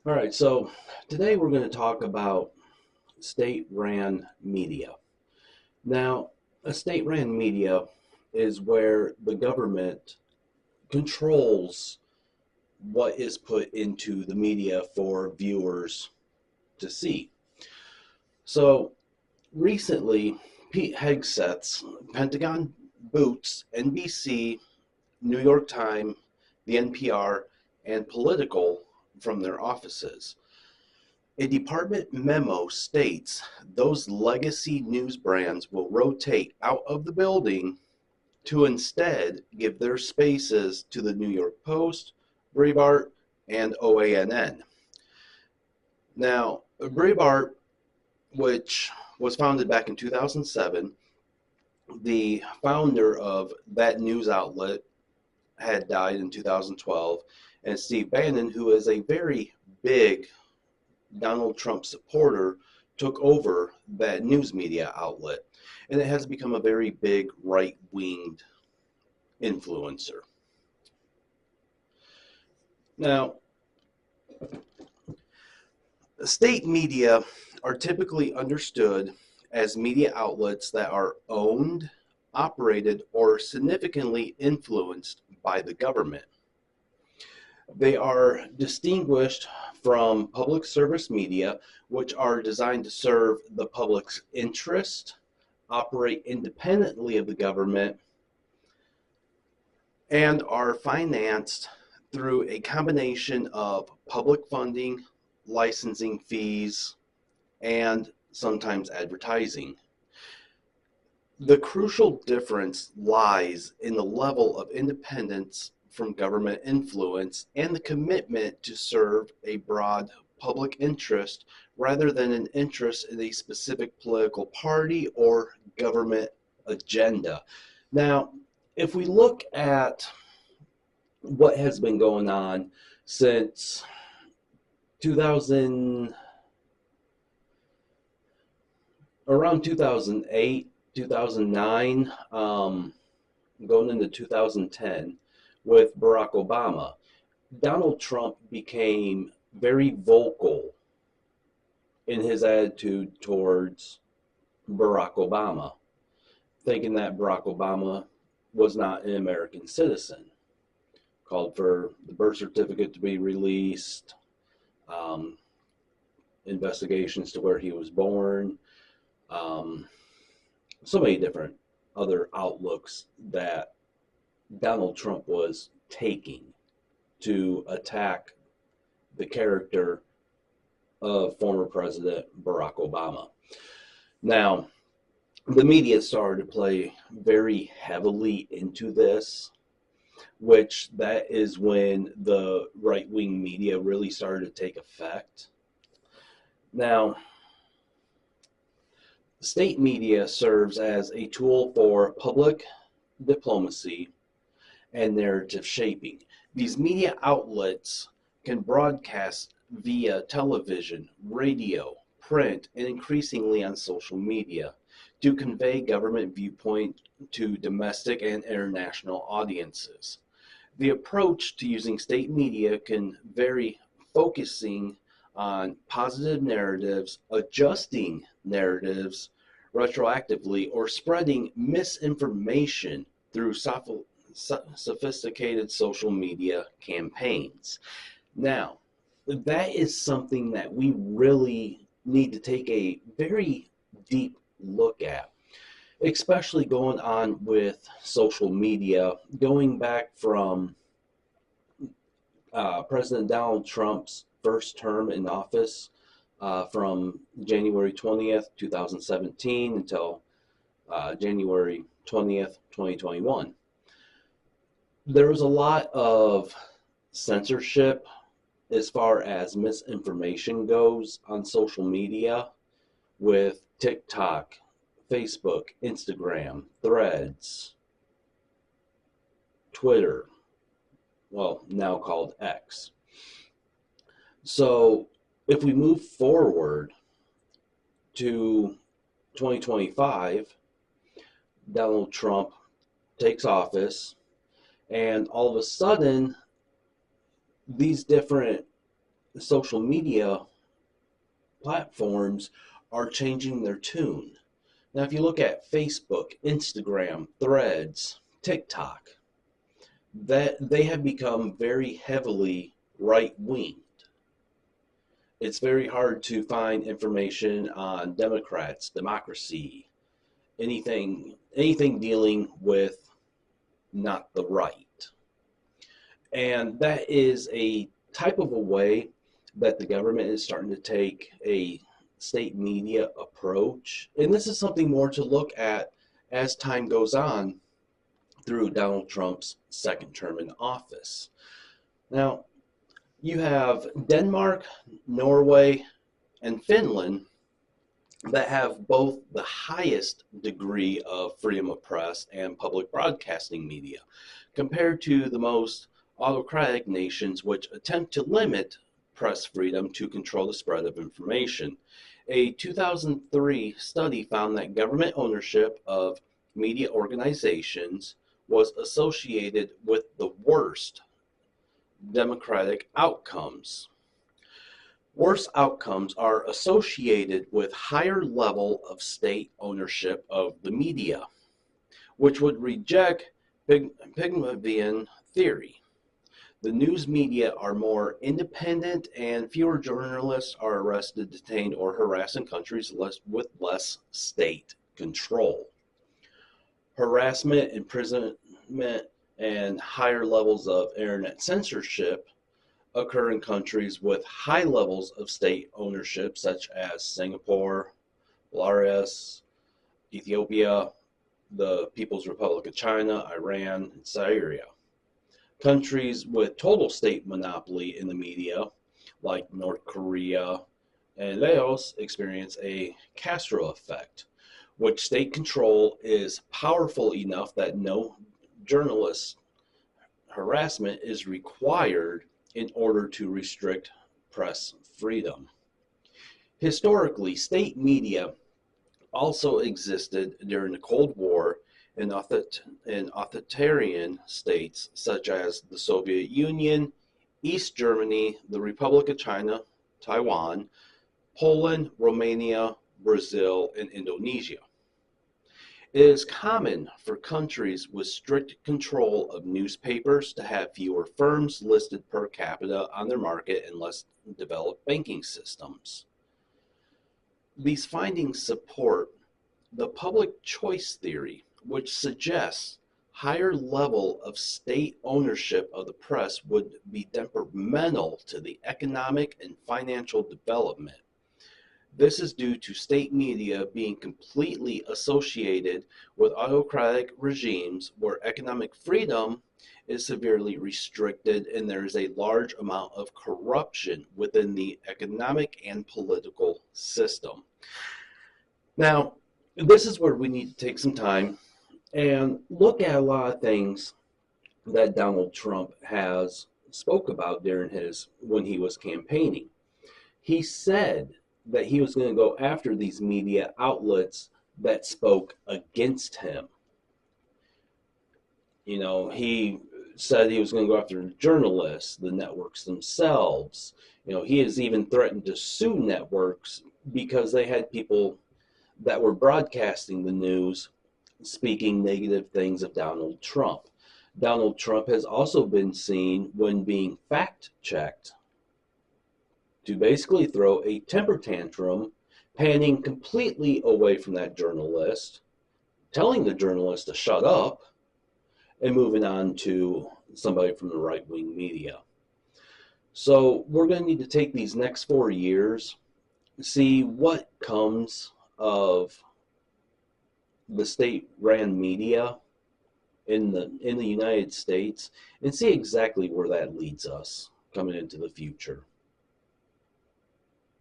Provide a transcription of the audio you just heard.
All right, so today we're going to talk about state-ran media. Now, a state-ran media is where the government controls what is put into the media for viewers to see. So, recently, Pete Hegseth's Pentagon boots NBC, New York Times, the NPR, and Political from their offices. A department memo states those legacy news brands will rotate out of the building to instead give their spaces to the New York Post, Breitbart, and OANN. Now, Breitbart, which was founded back in 2007, the founder of that news outlet had died in 2012, and Steve Bannon, who is a very big Donald Trump supporter, took over that news media outlet, and it has become a very big right-winged influencer. Now, state media are typically understood as media outlets that are owned, operated, or significantly influenced by the government. They are distinguished from public service media, which are designed to serve the public's interest, operate independently of the government, and are financed through a combination of public funding, licensing fees, and sometimes advertising. The crucial difference lies in the level of independence from government influence and the commitment to serve a broad public interest rather than an interest in a specific political party or government agenda. Now, if we look at what has been going on since 2000, around 2008, 2009, going into 2010 with Barack Obama, Donald Trump became very vocal in his attitude towards Barack Obama, thinking that Barack Obama was not an American citizen. Called for the birth certificate to be released, um, investigations to where he was born, um, so many different other outlooks that Donald Trump was taking to attack the character of former President Barack Obama. Now, the media started to play very heavily into this, which that is when the right-wing media really started to take effect. Now, state media serves as a tool for public diplomacy and narrative shaping. These media outlets can broadcast via television, radio, print, and increasingly on social media to convey government viewpoint to domestic and international audiences. The approach to using state media can vary, focusing on positive narratives, adjusting narratives retroactively, or spreading misinformation through sophisticated social media campaigns. Now, that is something that we really need to take a very deep look at, especially going on with social media, going back from President Donald Trump's first term in office from January 20th, 2017 until January 20th, 2021. There was a lot of censorship as far as misinformation goes on social media with TikTok, Facebook, Instagram, Threads, Twitter, well, now called X. So if we move forward to 2025, Donald Trump takes office, and all of a sudden, these different social media platforms are changing their tune. Now, if you look at Facebook, Instagram, Threads, TikTok, that they have become very heavily right wing. It's very hard to find information on Democrats, democracy, anything dealing with not the right. And that is a type of a way that the government is starting to take a state media approach. And this is something more to look at as time goes on through Donald Trump's second term in office. Now, you have Denmark, Norway, and Finland that have both the highest degree of freedom of press and public broadcasting media, compared to the most autocratic nations which attempt to limit press freedom to control the spread of information. A 2003 study found that government ownership of media organizations was associated with the worst democratic outcomes. Worse outcomes are associated with higher level of state ownership of the media, which would reject Pygmalion theory. The news media are more independent and fewer journalists are arrested, detained, or harassed in countries with less state control. Harassment, imprisonment, and higher levels of internet censorship occur in countries with high levels of state ownership, such as Singapore, Belarus, Ethiopia, the People's Republic of China, Iran, and Syria. Countries with total state monopoly in the media, like North Korea and Laos, experience a Castro effect, which state control is powerful enough that no journalist harassment is required in order to restrict press freedom. Historically, state media also existed during the Cold War in authoritarian states such as the Soviet Union, East Germany, the Republic of China, Taiwan, Poland, Romania, Brazil, and Indonesia. It is common for countries with strict control of newspapers to have fewer firms listed per capita on their market and less developed banking systems. These findings support the public choice theory, which suggests higher level of state ownership of the press would be detrimental to the economic and financial development. This is due to state media being completely associated with autocratic regimes where economic freedom is severely restricted and there is a large amount of corruption within the economic and political system. Now, this is where we need to take some time and look at a lot of things that Donald Trump has spoke about during when he was campaigning. He said that he was going to go after these media outlets that spoke against him. He said he was going to go after the journalists, the networks themselves. He has even threatened to sue networks because they had people that were broadcasting the news speaking negative things of Donald Trump. Donald Trump has also been seen, when being fact-checked, to basically throw a temper tantrum, panning completely away from that journalist, telling the journalist to shut up, and moving on to somebody from the right-wing media. So we're going to need to take these next 4 years, see what comes of the state-ran media in the United States, and see exactly where that leads us coming into the future.